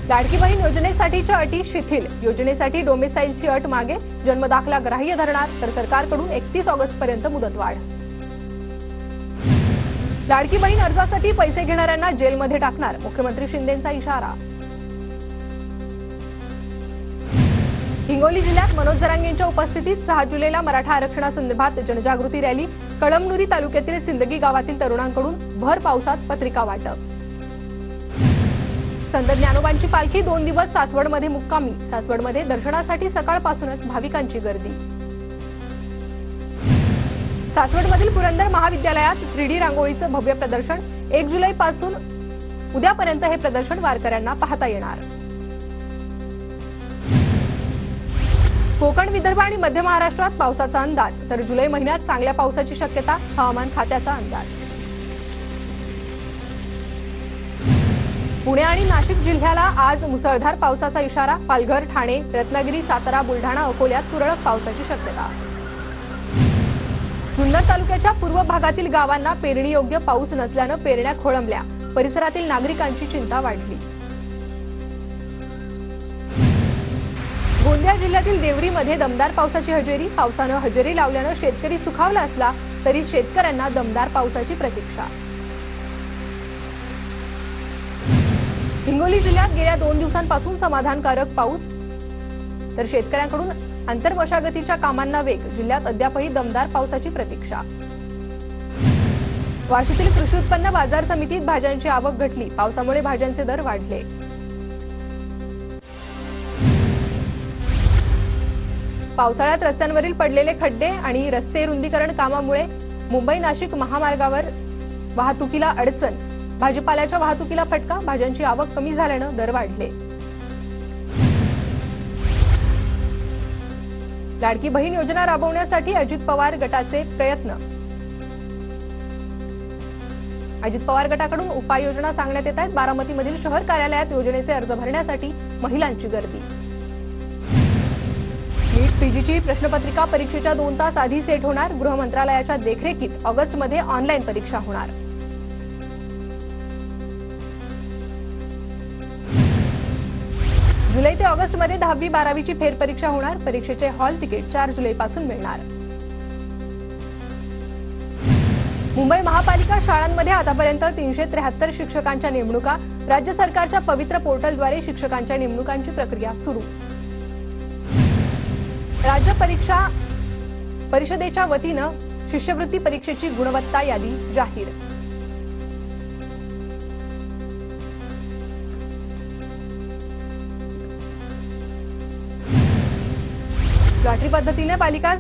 लाडकी बहीण योजनेसाठीच्या अटी शिथिल, योजनेसाठी डोमेसाइलची अट मागे, जन्मदाखला ग्राह्य धरणार, तर सरकारकडून 31 ऑगस्टपर्यंत मुदतवाढ. लाडकी बहीण अर्जासाठी पैसे घेणाऱ्यांना जेलमध्ये टाकणार, मुख्यमंत्री शिंदेंचा इशारा. हिंगोली जिल्ह्यात मनोज जरांगेंच्या उपस्थितीत 6 जुलैला मराठा आरक्षणासंदर्भात जनजागृती रॅली, कळमनुरी तालुक्यातील सिंदगी गावातील तरुणांकडून भर पावसात पत्रिका वाटप. संत ज्ञानोबांची पालखी 2 दिवस सासवडमध्ये मुक्कामी, सासवडमध्ये दर्शनासाठी सकाळपासूनच भाविकांची गर्दी. सासवडमधील पुरंदर महाविद्यालयात 3D रांगोळीचं भव्य प्रदर्शन, 1 जुलैपासून उद्यापर्यंत हे प्रदर्शन वारकऱ्यांना पाहता येणार. कोकण, विदर्भ आणि मध्य महाराष्ट्रात पावसाचा अंदाज, तर जुलै महिन्यात चांगल्या पावसाची शक्यता, हवामान खात्याचा अंदाज. पुणे आणि नाशिक जिल्ह्याला आज मुसळधार पावसाचा इशारा, पालघर, ठाणे, रत्नागिरी, सातारा, बुलढाणा, अकोल्यात तुरळक पावसाची शक्यता. जुन्नर तालुक्याच्या पूर्व भागातील गावांना पेरणीयोग्य पाऊस नसल्यानं पेरण्या खोळंबल्या, परिसरातील नागरिकांची चिंता वाढली. गोंदिया जिल्ह्यातील देवरीमध्ये दमदार पावसाची हजेरी, पावसानं हजेरी लावल्यानं शेतकरी सुखावला असला तरी शेतकऱ्यांना दमदार पावसाची प्रतीक्षा. हिंगोली जिल्ह्यात गेल्या 2 दिवसांपासून समाधानकारक पाऊस, तर शेतकऱ्यांकडून आंतरमशागतीच्या कामांना वेग, जिल्ह्यात अद्यापही दमदार पावसाची प्रतीक्षा. वाशीतील कृषी उत्पन्न बाजार समितीत भाज्यांची आवक घटली, पावसामुळे भाज्यांचे दर वाढले. पावसाळ्यात रस्त्यांवरील पडलेले खड्डे आणि रस्ते रुंदीकरण कामामुळे मुंबई नाशिक महामार्गावर वाहतुकीला अडचण, भाजीपाल्याच्या वाहतुकीला फटका, भाज्यांची आवक कमी झाल्यानं दर वाढले. लाडकी बहीण योजना राबवण्यासाठी अजित पवार गटाचे प्रयत्न, अजित पवार गटाकडून उपाययोजना सांगण्यात येत आहेत. बारामतीमधील शहर कार्यालयात योजनेचे अर्ज भरण्यासाठी महिलांची गर्दी. नीट पीजीची प्रश्नपत्रिका परीक्षेच्या 2 तास आधी सेट होणार, गृह मंत्रालयाच्या देखरेखीत ऑगस्टमध्ये ऑनलाईन परीक्षा होणार. जुलै ते ऑगस्टमध्ये 10वी 12वीची फेरपरीक्षा होणार, परीक्षेचे हॉल तिकीट 4 जुलैपासून मिळणार. मुंबई महापालिका शाळांमध्ये आतापर्यंत 373 शिक्षकांच्या नेमणुका, राज्य सरकारच्या पवित्र पोर्टलद्वारे शिक्षकांच्या नेमणुकांची प्रक्रिया सुरू. राज्य परीक्षा परिषदेच्या वतीनं शिष्यवृत्ती परीक्षेची गुणवत्ता यादी जाहीर. लॉटरी पद्धतीने पालिका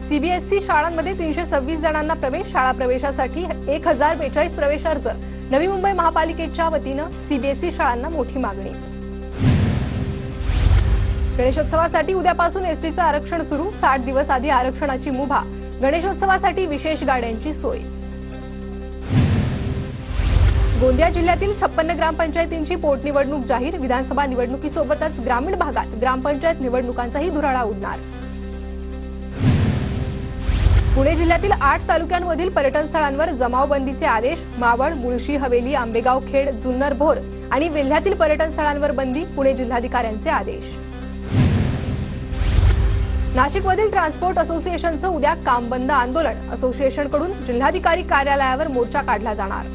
सीबीएसई शाळांमध्ये 326 जणांना प्रवेश, शाळा प्रवेशासाठी 1042 प्रवेश अर्ज, नवी मुंबई महापालिकेच्या वतीनं सीबीएसई शाळांना मोठी मागणी. गणेशोत्सवासाठी उद्यापासून एसटीचं आरक्षण सुरू, 60 दिवस आधी आरक्षणाची मुभा, गणेशोत्सवासाठी विशेष गाड्यांची सोय. गोंदिया जिल्ह्यातील 56 ग्रामपंचायतींची पोटनिवडणूक जाहीर, विधानसभा निवडणुकीसोबतच ग्रामीण भागात ग्रामपंचायत निवडणुकांचाही धुराळा उडणार. पुणे जिल्ह्यातील 8 तालुक्यांमधील पर्यटन स्थळांवर जमावबंदीचे आदेश, मावळ, मुळशी, हवेली, आंबेगाव, खेड, जुन्नर, भोर आणि वेल्ह्यातील पर्यटन स्थळांवर बंदी, पुणे जिल्हाधिकाऱ्यांचे आदेश. नाशिकमधील ट्रान्सपोर्ट असोसिएशनचं उद्या काम बंद आंदोलन, असोसिएशनकडून जिल्हाधिकारी कार्यालयावर मोर्चा काढला जाणार.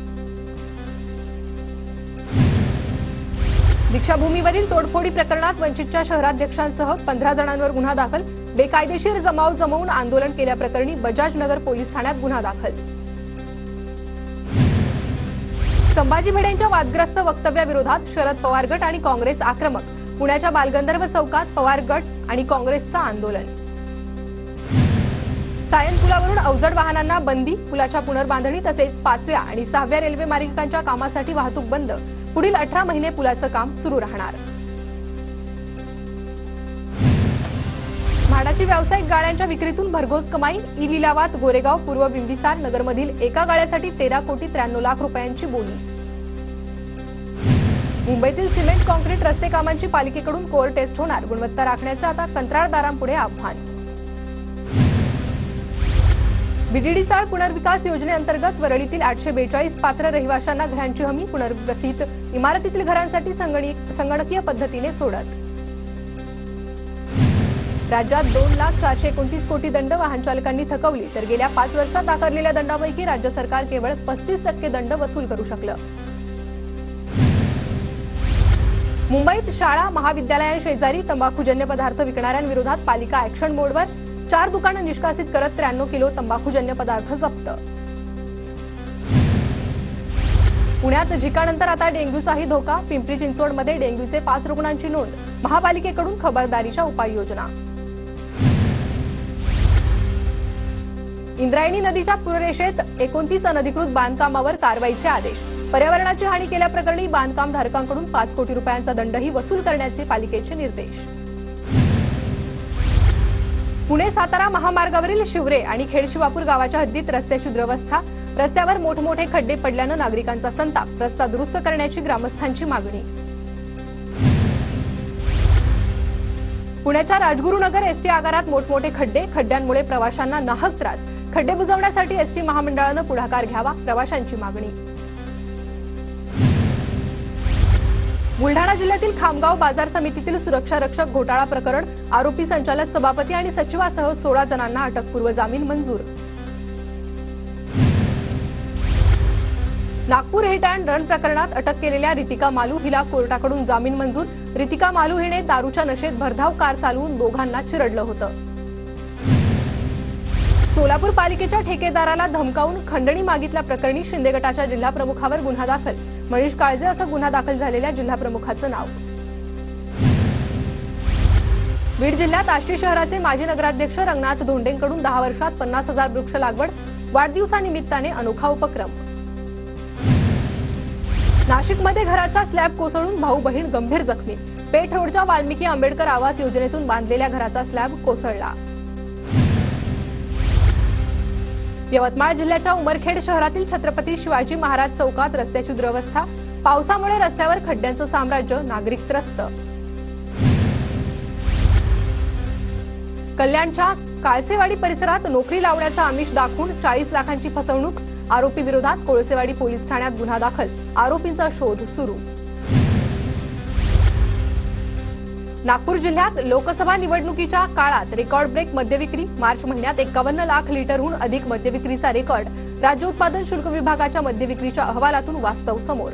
दीक्षाभूमीवरील तोडफोडी प्रकरणात वंचितच्या शहराध्यक्षांसह 15 जणांवर गुन्हा दाखल, बेकायदेशीर जमाव जमवून आंदोलन केल्याप्रकरणी बजाज नगर पोलीस ठाण्यात गुन्हा दाखल. संभाजी भिडेंच्या वादग्रस्त वक्तव्याविरोधात शरद पवार गट आणि काँग्रेस आक्रमक, पुण्याच्या बालगंधर्व चौकात पवार गट आणि काँग्रेसचं आंदोलन. सायन पुलावरून अवजड वाहनांना बंदी, पुलाच्या पुनर्बांधणी तसेच 5व्या आणि 6व्या रेल्वे मार्गिकांच्या कामासाठी वाहतूक बंद, पुढील 18 महिने पुलाचं काम सुरू राहणार. म्हाडाची व्यावसायिक गाळ्यांच्या विक्रीतून भरघोस कमाई, ई लिलावात गोरेगाव, पूर्व बिंबिसार नगरमधील एका गाळ्यासाठी 13,93,00,000 रुपयांची बोली. मुंबईतील सिमेंट कॉन्क्रीट रस्ते कामांची पालिकेकडून कोर टेस्ट होणार, गुणवत्ता राखण्याचं आता कंत्राटदारांपुढे आव्हान. बीडीडी चाळ पुनर्विकास योजनेअंतर्गत वरळीतील 842 पात्र रहिवाशांना घरांची हमी, पुनर्विकसित इमारतीतील घरांसाठी संगणकीय पद्धतीने सोडत. राज्यात 2,04,29 कोटी दंड वाहन चालकांनी थकवली, तर गेल्या 5 वर्षात आकारलेल्या दंडापैकी राज्य सरकार केवळ 35% दंड वसूल करू शकलं. मुंबईत शाळा महाविद्यालयांशेजारी तंबाखूजन्य पदार्थ विकणाऱ्यांविरोधात पालिका ॲक्शन मोडवर. 4 दुकानं निष्कासित करत 93 किलो तंबाखूजन्य पदार्थ जप्त. पुण्यात झिकानंतर आता डेंग्यूचाही धोका. पिंपरी चिंचवडमध्ये डेंग्यूचे 5 रुग्णांची नोंद. महापालिकेकडून खबरदारीच्या उपाययोजना. इंद्रायणी नदीच्या पूररेषेत 29 अनधिकृत बांधकामावर कारवाईचे आदेश. पर्यावरणाची हानी केल्याप्रकरणी बांधकामधारकांकडून 5 कोटी रुपयांचा दंडही वसूल करण्याचे पालिकेचे निर्देश. पुणे सातारा महामार्गावरील शिवरे आणि खेडशिवापूर गावाच्या हद्दीत रस्त्याची दुरवस्था. रस्त्यावर मोठमोठे खड्डे पडल्यानं नागरिकांचा संताप. रस्ता दुरुस्त करण्याची ग्रामस्थांची मागणी. पुण्याच्या राजगुरुनगर एसटी आगारात मोठमोठे खड्डे. खड्ड्यांमुळे प्रवाशांना नाहक त्रास. खड्डे बुजवण्यासाठी एसटी महामंडळानं पुढाकार घ्यावा, प्रवाशांची मागणी. बुलढाणा जिल्ह्यातील खामगाव बाजार समितीतील सुरक्षा रक्षक घोटाळा प्रकरण. आरोपी संचालक, सभापती आणि सचिवासह 16 जणांना अटकपूर्व जामीन मंजूर. नागपूर हिट अँड रन प्रकरणात अटक केलेल्या रितिका मालू हिला कोर्टाकडून जामीन मंजूर. रितिका मालू हिने दारूच्या नशेत भरधाव कार चालवून दोघांना चिरडलं होतं. सोलापूर पालिकेच्या ठेकेदाराला धमकावून खंडणी मागितल्या प्रकरणी शिंदे गटाच्या जिल्हाप्रमुखावर गुन्हा दाखल. मनीष काळजे असं गुन्हा दाखल झालेल्या जिल्हाप्रमुखाचं नाव. बीड जिल्ह्यात आष्टी शहराचे माजी नगराध्यक्ष रंगनाथ धोंडेंकडून 10 वर्षात 50,000 वृक्ष लागवड. वाढदिवसानिमित्ताने अनोखा उपक्रम. नाशिकमध्ये घराचा स्लॅब कोसळून भाऊ बहीण गंभीर जखमी. पेठ रोडच्या वाल्मिकी आंबेडकर आवास योजनेतून बांधलेल्या घराचा स्लॅब कोसळला. यवतमाळ जिल्ह्याच्या उमरखेड शहरातील छत्रपती शिवाजी महाराज चौकात रस्त्याची दुरवस्था. पावसामुळे रस्त्यावर खड्ड्यांचं साम्राज्य, नागरिक त्रस्त. कल्याणच्या काळसेवाडी परिसरात नोकरी लावण्याचा आमिष दाखवून 40 लाखांची फसवणूक. आरोपी विरोधात कोळसेवाडी पोलीस ठाण्यात गुन्हा दाखल. आरोपींचा शोध सुरू. नागपूर जिल्ह्यात लोकसभा निवडणुकीच्या काळात रेकॉर्ड ब्रेक मद्यविक्री. मार्च महिन्यात 51 लाख लिटरहून अधिक मद्यविक्रीचा रेकॉर्ड. राज्य उत्पादन शुल्क विभागाच्या मद्यविक्रीच्या अहवालातून वास्तव समोर.